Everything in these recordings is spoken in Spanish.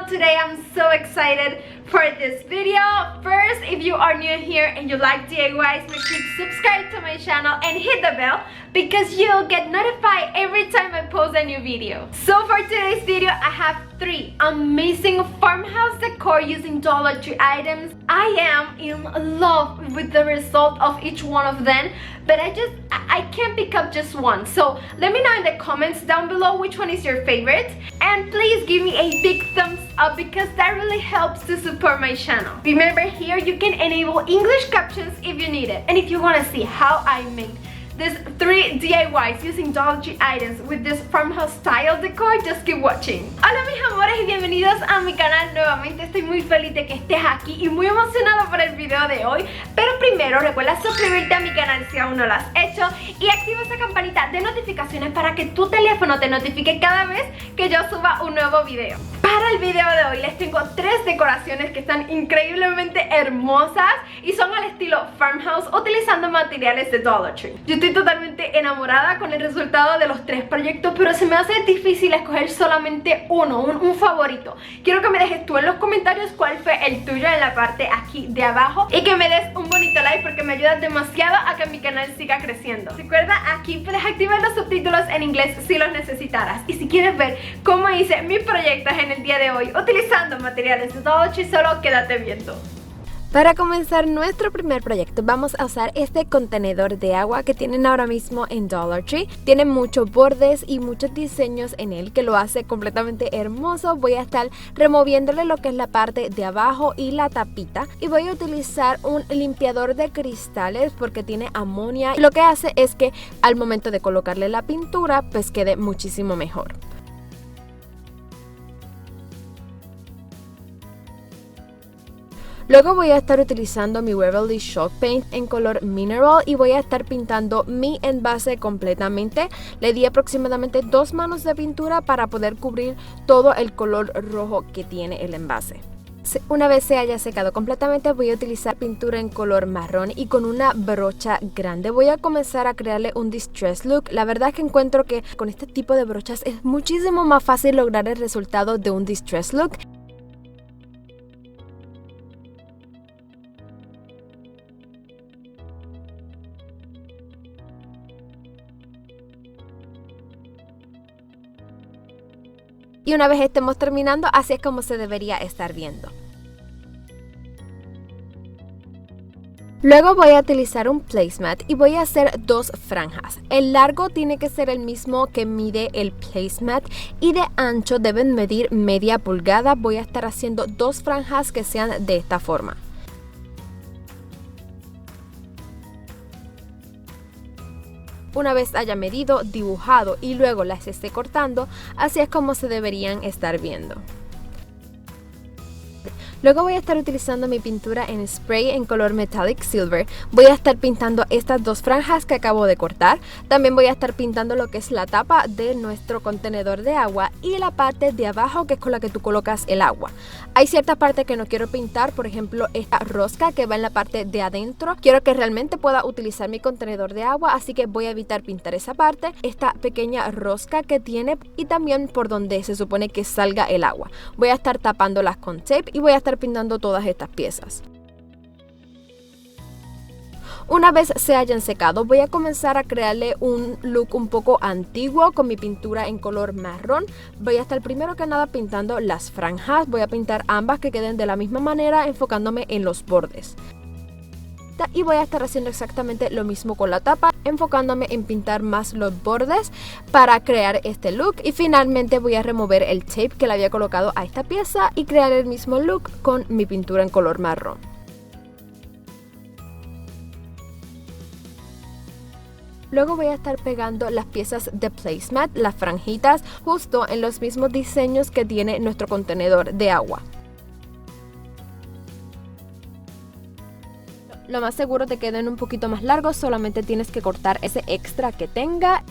today I'm so excited for this video. First, if you are new here and you like DIYs, make sure to subscribe to my channel and hit the bell because you'll get notified every time I post a new video. So for today's video, I have 3 amazing farmhouse decor using Dollar Tree items. I am in love with the result of each one of them, but I can't pick up just one. So let me know in the comments down below which one is your favorite, and please give me a big thumbs up because that really helps to support my channel. Remember, here you can enable English captions if you need it. And if you want to see how I make these 3 DIYs using Dollar Tree items with this farmhouse style decor, just keep watching. Hola mis amores y bienvenidos a mi canal nuevamente. Estoy muy feliz de que estés aquí y muy emocionada por el video de hoy. Pero primero recuerda suscribirte a mi canal si aún no lo has hecho y activa esa campanita de notificaciones para que tu teléfono te notifique cada vez que yo suba un nuevo video. Para el video de hoy les tengo 3 decoraciones que están increíblemente hermosas y son al estilo farmhouse utilizando materiales de Dollar Tree. Yo estoy totalmente enamorada con el resultado de los 3 proyectos, pero se me hace difícil escoger solamente uno, un favorito. Quiero que me dejes tú en los comentarios cuál fue el tuyo en la parte aquí de abajo y que me des un bonito like porque me ayudas demasiado a que mi canal siga creciendo. Recuerda, aquí puedes activar los subtítulos en inglés si los necesitaras, y si quieres ver cómo hice mis proyectos en el día de hoy utilizando materiales de Dollar Tree, solo quédate viendo. Para comenzar nuestro primer proyecto vamos a usar este contenedor de agua que tienen ahora mismo en Dollar Tree. Tiene muchos bordes y muchos diseños en él que lo hace completamente hermoso. Voy a estar removiéndole lo que es la parte de abajo y la tapita, y voy a utilizar un limpiador de cristales porque tiene amonia. Lo que hace es que al momento de colocarle la pintura pues quede muchísimo mejor. Luego voy a estar utilizando mi Waverly Chalk Paint en color Mineral y voy a estar pintando mi envase completamente. Le di aproximadamente 2 manos de pintura para poder cubrir todo el color rojo que tiene el envase. Una vez se haya secado completamente, voy a utilizar pintura en color marrón y con una brocha grande voy a comenzar a crearle un distress look. La verdad es que encuentro que con este tipo de brochas es muchísimo más fácil lograr el resultado de un distress look. Y una vez estemos terminando, así es como se debería estar viendo. Luego voy a utilizar un placemat y voy a hacer 2 franjas. El largo tiene que ser el mismo que mide el placemat y de ancho deben medir media pulgada. Voy a estar haciendo 2 franjas que sean de esta forma. Una vez haya medido, dibujado y luego las esté cortando, así es como se deberían estar viendo. Luego voy a estar utilizando mi pintura en spray en color Metallic Silver. Voy a estar pintando estas 2 franjas que acabo de cortar. También voy a estar pintando lo que es la tapa de nuestro contenedor de agua y la parte de abajo, que es con la que tú colocas el agua. Hay ciertas partes que no quiero pintar, por ejemplo esta rosca que va en la parte de adentro. Quiero que realmente pueda utilizar mi contenedor de agua, así que voy a evitar pintar esa parte. Esta pequeña rosca que tiene y también por donde se supone que salga el agua. Voy a estar tapándolas con tape y voy a estar pintando todas estas piezas. Una vez se hayan secado, voy a comenzar a crearle un look un poco antiguo con mi pintura en color marrón. Voy a estar primero que nada pintando las franjas. Voy a pintar ambas que queden de la misma manera, enfocándome en los bordes. Y voy a estar haciendo exactamente lo mismo con la tapa, enfocándome en pintar más los bordes para crear este look. Y finalmente voy a remover el tape que le había colocado a esta pieza y crear el mismo look con mi pintura en color marrón. Luego voy a estar pegando las piezas de placemat, las franjitas, justo en los mismos diseños que tiene nuestro contenedor de agua. Lo más seguro te queden un poquito más largos, solamente tienes que cortar ese extra que tenga.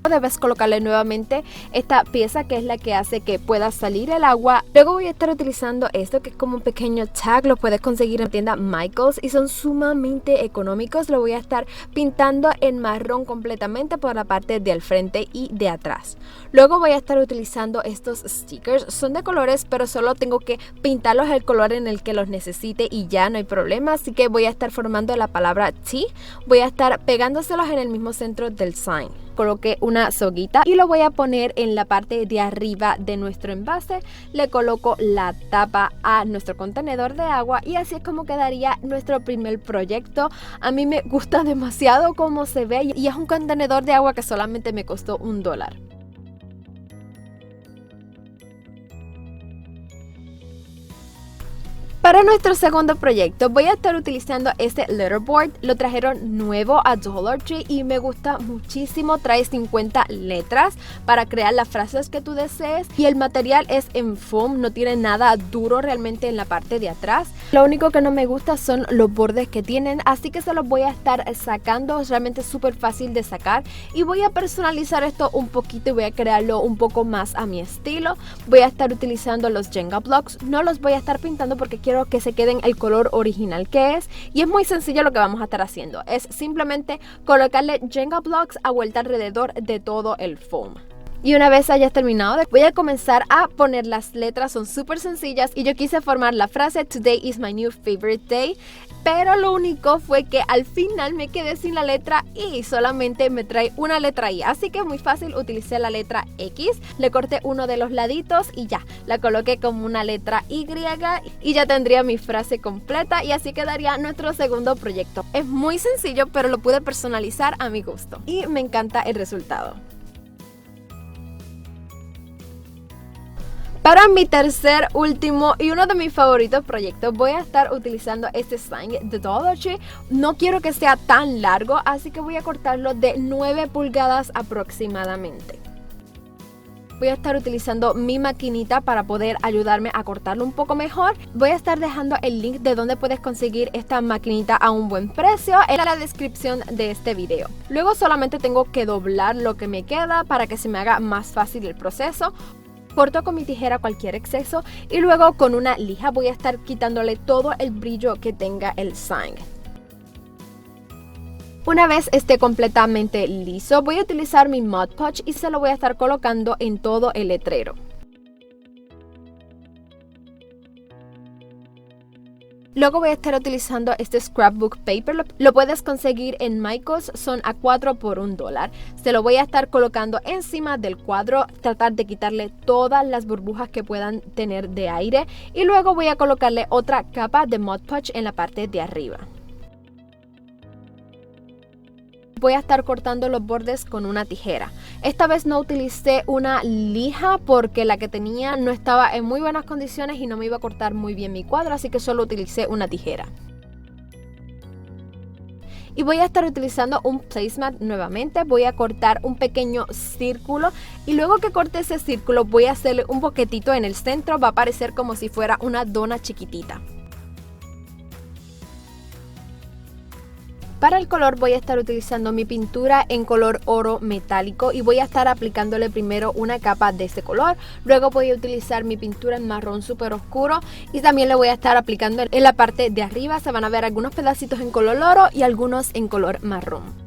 Debes colocarle nuevamente esta pieza que es la que hace que pueda salir el agua. Luego voy a estar utilizando esto que es como un pequeño tag, lo puedes conseguir en la tienda Michaels y son sumamente económicos. Lo voy a estar pintando en marrón completamente por la parte del frente y de atrás. Luego voy a estar utilizando estos stickers, son de colores pero solo tengo que pintarlos el color en el que los necesite y ya no hay problema, así que voy a estar formando la palabra T, voy a estar pegándoselos en el mismo centro del sign. Coloqué una soguita y lo voy a poner en la parte de arriba de nuestro envase. Le coloco la tapa a nuestro contenedor de agua y así es como quedaría nuestro primer proyecto. A mí me gusta demasiado cómo se ve y es un contenedor de agua que solamente me costó $1. Para nuestro segundo proyecto voy a estar utilizando este letterboard, lo trajeron nuevo a Dollar Tree y me gusta muchísimo, trae 50 letras para crear las frases que tú desees y el material es en foam, no tiene nada duro realmente en la parte de atrás. Lo único que no me gusta son los bordes que tienen, así que se los voy a estar sacando, es realmente súper fácil de sacar y voy a personalizar esto un poquito y voy a crearlo un poco más a mi estilo. Voy a estar utilizando los Jenga blocks, no los voy a estar pintando porque quiero que se queden el color original que es y es muy sencillo lo que vamos a estar haciendo, es simplemente colocarle Jenga blocks a vuelta alrededor de todo el foam. Y una vez hayas terminado, voy a comenzar a poner las letras, son súper sencillas y yo quise formar la frase Today is my new favorite day, pero lo único fue que al final me quedé sin la letra I, solamente me trae una letra I, así que es muy fácil, utilicé la letra X, le corté uno de los laditos y ya, la coloqué como una letra Y y ya tendría mi frase completa y así quedaría nuestro segundo proyecto. Es muy sencillo, pero lo pude personalizar a mi gusto y me encanta el resultado. Para mi tercer, último y uno de mis favoritos proyectos voy a estar utilizando este sign de Dollar Tree. No quiero que sea tan largo, así que voy a cortarlo de 9 pulgadas aproximadamente. Voy a estar utilizando mi maquinita para poder ayudarme a cortarlo un poco mejor. Voy a estar dejando el link de donde puedes conseguir esta maquinita a un buen precio en la descripción de este video. Luego solamente tengo que doblar lo que me queda para que se me haga más fácil el proceso. Corto con mi tijera cualquier exceso y luego con una lija voy a estar quitándole todo el brillo que tenga el sign. Una vez esté completamente liso, voy a utilizar mi Mod Podge y se lo voy a estar colocando en todo el letrero. Luego voy a estar utilizando este scrapbook paper, lo puedes conseguir en Michaels, son a 4 por $1. Se lo voy a estar colocando encima del cuadro, tratar de quitarle todas las burbujas que puedan tener de aire y luego voy a colocarle otra capa de Mod Podge en la parte de arriba. Voy a estar cortando los bordes con una tijera. Esta vez no utilicé una lija porque la que tenía no estaba en muy buenas condiciones y no me iba a cortar muy bien mi cuadro, así que solo utilicé una tijera. Y voy a estar utilizando un placemat nuevamente, voy a cortar un pequeño círculo y luego que corte ese círculo voy a hacerle un boquetito en el centro, va a parecer como si fuera una dona chiquitita. Para el color voy a estar utilizando mi pintura en color oro metálico y voy a estar aplicándole primero una capa de ese color, luego voy a utilizar mi pintura en marrón súper oscuro y también le voy a estar aplicando en la parte de arriba, se van a ver algunos pedacitos en color oro y algunos en color marrón.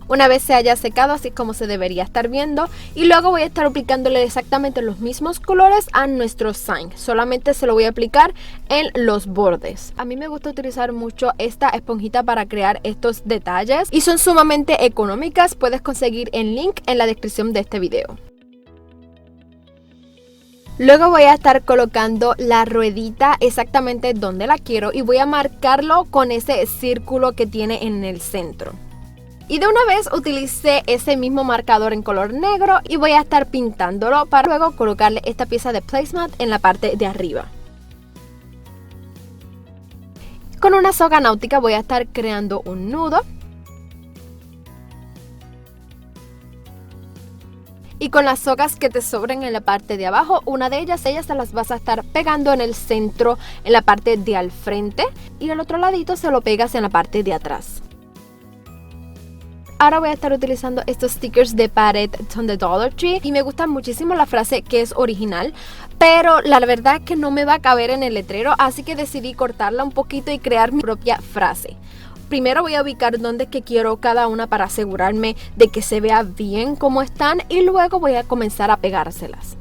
Una vez se haya secado, así es como se debería estar viendo. Y luego voy a estar aplicándole exactamente los mismos colores a nuestro sign. Solamente se lo voy a aplicar en los bordes. A mí me gusta utilizar mucho esta esponjita para crear estos detalles. Y son sumamente económicas. Puedes conseguir el link en la descripción de este video. Luego voy a estar colocando la ruedita exactamente donde la quiero. Y voy a marcarlo con ese círculo que tiene en el centro. Y de una vez utilicé ese mismo marcador en color negro y voy a estar pintándolo para luego colocarle esta pieza de placemat en la parte de arriba. Con una soga náutica voy a estar creando un nudo. Y con las sogas que te sobren en la parte de abajo, una de ellas se las vas a estar pegando en el centro, en la parte de al frente. Y el otro ladito se lo pegas en la parte de atrás. ahora voy a estar utilizando estos stickers de Palette son de Dollar Tree y me gusta muchísimo la frase que es original, pero la verdad es que no me va a caber en el letrero, así que decidí cortarla un poquito y crear mi propia frase. Primero voy a ubicar dónde es que quiero cada una para asegurarme de que se vea bien como están y luego voy a comenzar a pegárselas.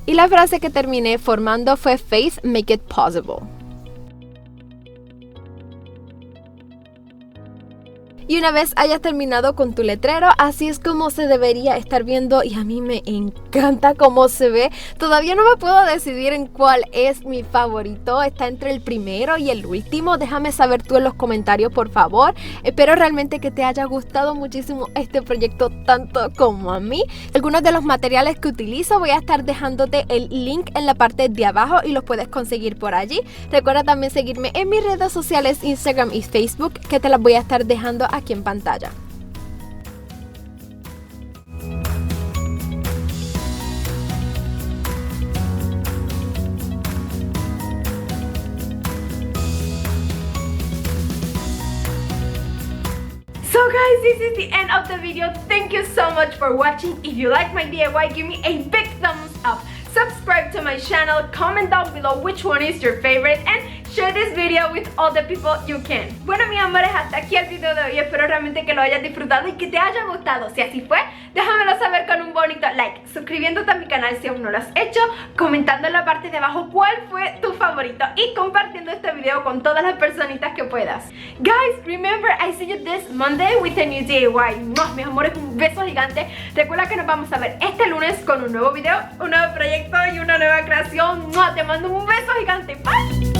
Y la frase que terminé formando fue Faith make it possible. Y una vez hayas terminado con tu letrero, así es como se debería estar viendo y a mí me encanta cómo se ve. Todavía no me puedo decidir en cuál es mi favorito, está entre el primero y el último. Déjame saber tú en los comentarios, por favor. Espero realmente que te haya gustado muchísimo este proyecto tanto como a mí. Algunos de los materiales que utilizo voy a estar dejándote el link en la parte de abajo y los puedes conseguir por allí. Recuerda también seguirme en mis redes sociales Instagram y Facebook, que te las voy a estar dejando aquí en pantalla. So guys, this is the end of the video. Thank you so much for watching. If you like my DIY, give me a big thumbs up. Subscribe to my channel, comment down below which one is your favorite, and share this video with all the people you can. Bueno, mis amores, hasta aquí el video de hoy. Espero realmente que lo hayas disfrutado y que te haya gustado. Si así fue, déjamelo saber con un bonito like, suscribiéndote a mi canal si aún no lo has hecho, comentando en la parte de abajo cuál fue tu favorito y compartiendo este video con todas las personitas que puedas. Guys, remember, I see you this Monday with a new DIY. Mis amores, un beso gigante. Recuerda que nos vamos a ver este lunes con un nuevo video, un nuevo proyecto y una nueva creación. Te mando un beso gigante. Bye.